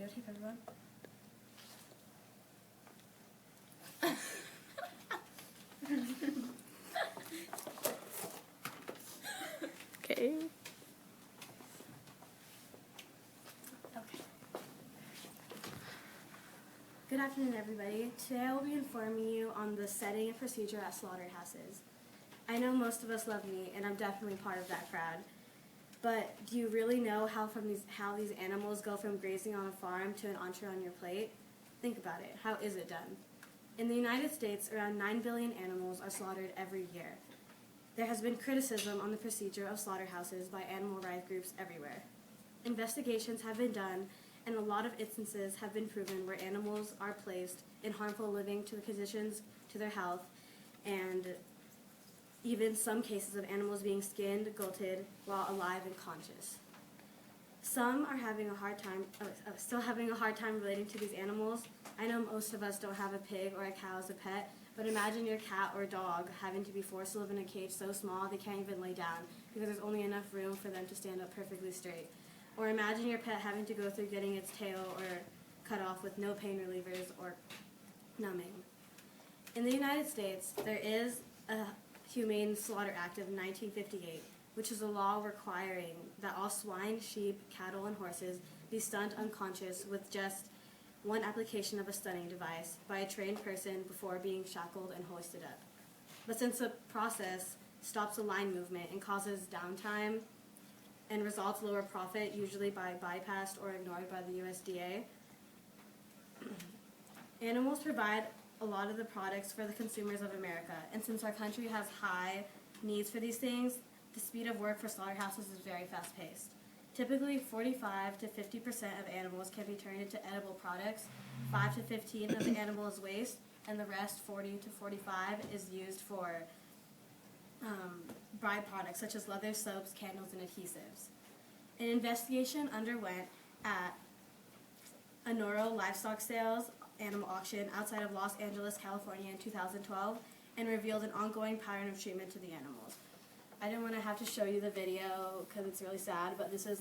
videotape everyone? Okay. Okay. Good afternoon, everybody. Today I will be informing you on the setting and procedure at slaughterhouses. I know most of us love meat, and I'm definitely part of that crowd. But do you really know how these animals go from grazing on a farm to an entree on your plate? Think about it. How is it done? In the United States, around 9 billion animals are slaughtered every year. There has been criticism on the procedure of slaughterhouses by animal rights groups everywhere. Investigations have been done, and a lot of instances have been proven where animals are placed in harmful living to the conditions to their health, and even some cases of animals being skinned, gutted, while alive and conscious. Some are having a hard time, still having a hard time relating to these animals. I know most of us don't have a pig or a cow as a pet, but imagine your cat or dog having to be forced to live in a cage so small they can't even lay down because there's only enough room for them to stand up perfectly straight. Or imagine your pet having to go through getting its tail or cut off with no pain relievers or numbing. In the United States, there is a Humane Slaughter Act of 1958, which is a law requiring that all swine, sheep, cattle, and horses be stunned unconscious with just one application of a stunning device by a trained person before being shackled and hoisted up. But since the process stops the line movement and causes downtime and results lower profit, usually by bypassed or ignored by the USDA, animals provide a lot of the products for the consumers of America, and since our country has high needs for these things, the speed of work for slaughterhouses is very fast-paced. Typically, 45 to 50% of animals can be turned into edible products, 5 to 15 of the animal is waste, and the rest, 40 to 45, is used for byproducts such as leather, soaps, candles, and adhesives. An investigation underwent at Honoro Livestock Sales animal auction outside of Los Angeles, California in 2012, and revealed an ongoing pattern of treatment to the animals. I didn't want to have to show you the video because it's really sad, but this is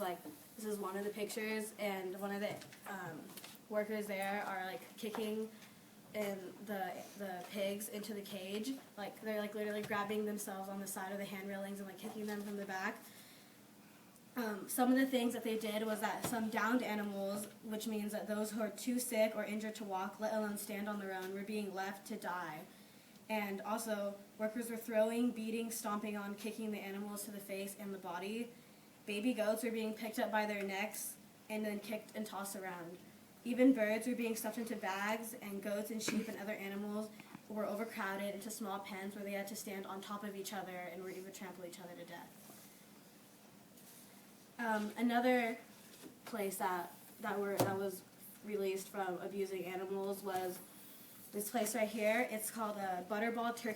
one of the pictures, and one of the workers there are kicking the pigs into the cage. They're literally grabbing themselves on the side of the hand railings and kicking them from the back. Some of the things that they did was that some downed animals, which means that those who are too sick or injured to walk, let alone stand on their own, were being left to die. And also, workers were throwing, beating, stomping on, kicking the animals to the face and the body. Baby goats were being picked up by their necks and then kicked and tossed around. Even birds were being stuffed into bags, and goats and sheep and other animals were overcrowded into small pens where they had to stand on top of each other and would even trample each other to death. Another place that was released from abusing animals was this place right here. It's called Butterball Turkey